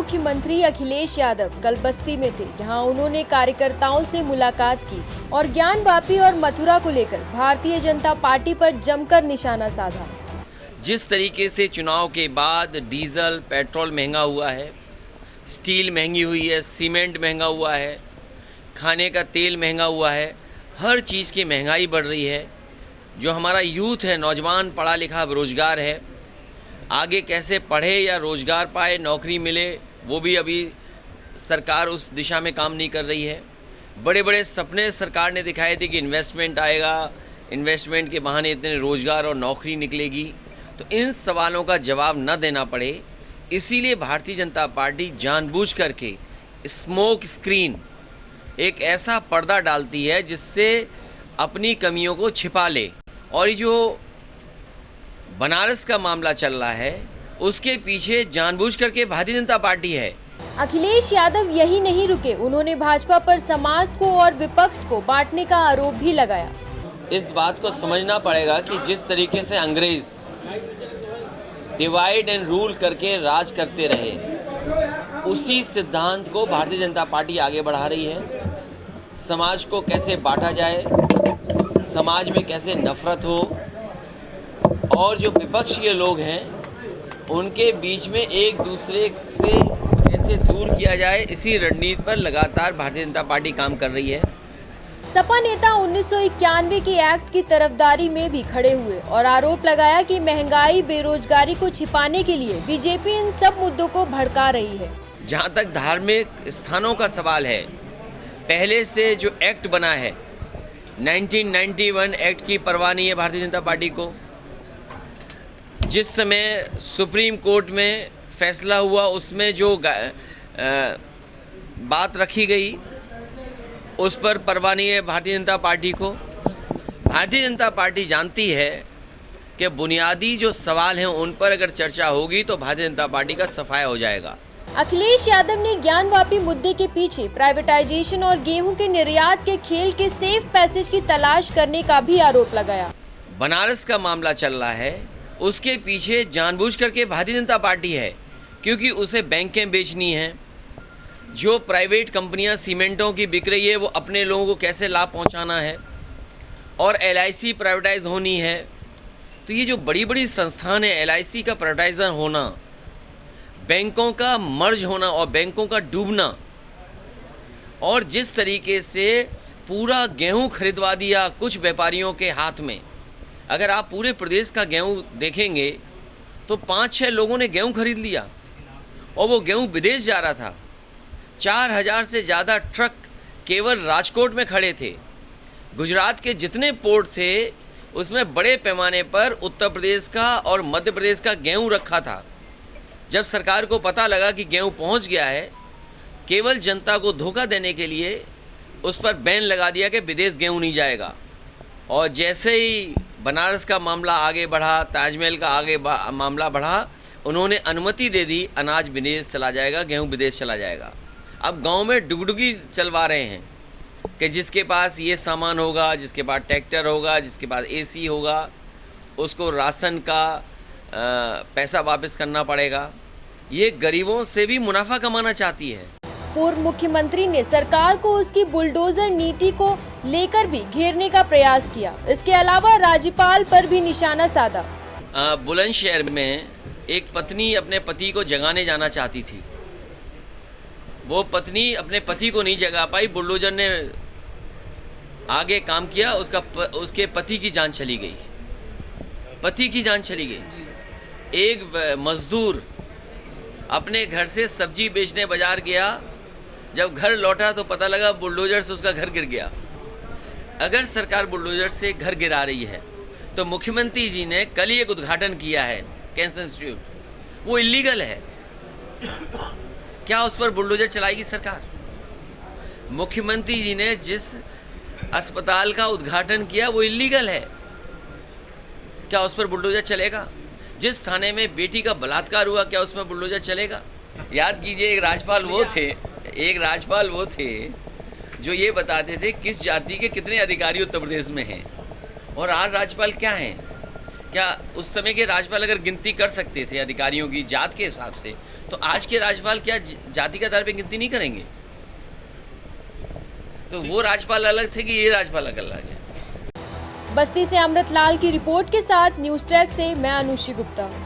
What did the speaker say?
मुख्यमंत्री अखिलेश यादव कल बस्ती में थे। यहां उन्होंने कार्यकर्ताओं से मुलाकात की और ज्ञानवापी और मथुरा को लेकर भारतीय जनता पार्टी पर जमकर निशाना साधा। जिस तरीके से चुनाव के बाद डीजल पेट्रोल महंगा हुआ है, स्टील महंगी हुई है, सीमेंट महंगा हुआ है, खाने का तेल महंगा हुआ है, हर चीज़ की महंगाई बढ़ रही है। जो हमारा यूथ है, नौजवान पढ़ा लिखा बेरोजगार है, आगे कैसे पढ़े या रोज़गार पाए, नौकरी मिले, वो भी अभी सरकार उस दिशा में काम नहीं कर रही है। बड़े बड़े सपने सरकार ने दिखाए थे कि इन्वेस्टमेंट आएगा, इन्वेस्टमेंट के बहाने इतने रोज़गार और नौकरी निकलेगी। तो इन सवालों का जवाब न देना पड़े, इसीलिए भारतीय जनता पार्टी जानबूझ करके स्मोक स्क्रीन, एक ऐसा पर्दा डालती है जिससे अपनी कमियों को छिपा ले। और ये जो बनारस का मामला चल रहा है, उसके पीछे जानबूझ करके भारतीय जनता पार्टी है। अखिलेश यादव यही नहीं रुके, उन्होंने भाजपा पर समाज को और विपक्ष को बांटने का आरोप भी लगाया। इस बात को समझना पड़ेगा कि जिस तरीके से अंग्रेज डिवाइड एंड रूल करके राज करते रहे, उसी सिद्धांत को भारतीय जनता पार्टी आगे बढ़ा रही है। समाज को कैसे बांटा जाए, समाज में कैसे नफरत हो, और जो विपक्षीय लोग हैं उनके बीच में एक दूसरे से कैसे दूर किया जाए, इसी रणनीति पर लगातार भारतीय जनता पार्टी काम कर रही है। सपा नेता 1991 के एक्ट की तरफदारी में भी खड़े हुए और आरोप लगाया कि महंगाई बेरोजगारी को छिपाने के लिए बीजेपी इन सब मुद्दों को भड़का रही है। जहां तक धार्मिक स्थानों का सवाल है, पहले से जो एक्ट बना है 1991 एक्ट की परवाह नहीं है भारतीय जनता पार्टी को। जिस समय सुप्रीम कोर्ट में फैसला हुआ, उसमें जो बात रखी गई, उस पर परवाह नहीं है भारतीय जनता पार्टी को। भारतीय जनता पार्टी जानती है कि बुनियादी जो सवाल हैं उन पर अगर चर्चा होगी तो भारतीय जनता पार्टी का सफाया हो जाएगा। अखिलेश यादव ने ज्ञानवापी मुद्दे के पीछे प्राइवेटाइजेशन और गेहूं के निर्यात के खेल के सेफ पैसेज की तलाश करने का भी आरोप लगाया। बनारस का मामला चल रहा है, उसके पीछे जानबूझ करके भारतीय जनता पार्टी है, क्योंकि उसे बैंकें बेचनी हैं। जो प्राइवेट कंपनियां सीमेंटों की बिक रही है, वो अपने लोगों को कैसे लाभ पहुंचाना है, और LIC प्राइवेटाइज होनी है। तो ये जो बड़ी बड़ी संस्थान है, LIC का प्राइवेटाइजर होना, बैंकों का मर्ज होना और बैंकों का डूबना, और जिस तरीके से पूरा गेहूं खरीदवा दिया कुछ व्यापारियों के हाथ में। अगर आप पूरे प्रदेश का गेहूं देखेंगे तो 5-6 लोगों ने गेहूं खरीद लिया, और वो गेहूं विदेश जा रहा था। 4000 से ज़्यादा ट्रक केवल राजकोट में खड़े थे। गुजरात के जितने पोर्ट थे उसमें बड़े पैमाने पर उत्तर प्रदेश का और मध्य प्रदेश का गेहूं रखा था। जब सरकार को पता लगा कि गेहूं पहुंच गया है, केवल जनता को धोखा देने के लिए उस पर बैन लगा दिया कि विदेश गेहूं नहीं जाएगा। और जैसे ही बनारस का मामला आगे बढ़ा, ताजमहल का आगे मामला बढ़ा, उन्होंने अनुमति दे दी, अनाज विदेश चला जाएगा, गेहूं विदेश चला जाएगा। अब गांव में डुगडुगी चलवा रहे हैं कि जिसके पास ये सामान होगा, जिसके पास ट्रैक्टर होगा, जिसके पास AC होगा, उसको राशन का पैसा वापस करना पड़ेगा। ये गरीबों से भी मुनाफा कमाना चाहती है। पूर्व मुख्यमंत्री ने सरकार को उसकी बुलडोजर नीति को लेकर भी घेरने का प्रयास किया। इसके अलावा राज्यपाल पर भी निशाना साधा। बुलंदशहर में एक पत्नी अपने पति को जगाने जाना चाहती थी। वो पत्नी अपने पति को नहीं जगा पाई, बुलडोजर ने आगे काम किया, उसके पति की जान चली गई। पति की जान चली गई। एक मजदूर अपने घर से सब्जी बेचने बाजार गया, जब घर लौटा तो पता लगा बुलडोजर से उसका घर गिर गया। अगर सरकार बुलडोजर से घर गिरा रही है तो मुख्यमंत्री जी ने कल ही एक उद्घाटन किया है कैंसर इंस्टीट्यूट, वो इलीगल है। क्या उस पर बुलडोजर चलाएगी सरकार? मुख्यमंत्री जी ने जिस अस्पताल का उद्घाटन किया वो इलीगल है, क्या उस पर बुलडोजर चलेगा? जिस थाने में बेटी का बलात्कार हुआ, क्या उसमें बुलडोजर चलेगा? याद कीजिए, एक राजपाल वो थे जो ये बताते थे किस जाति के कितने अधिकारी उत्तर प्रदेश में हैं, और आज राज्यपाल क्या हैं क्या उस समय के राज्यपाल अगर गिनती कर सकते थे अधिकारियों की जात के हिसाब से, तो आज के राज्यपाल क्या जाति के आधार पे गिनती नहीं करेंगे? तो वो राज्यपाल अलग थे कि ये राज्यपाल अलग है? बस्ती से अमृत लाल की रिपोर्ट के साथ न्यूज़ ट्रैक से मैं अनुषी गुप्ता।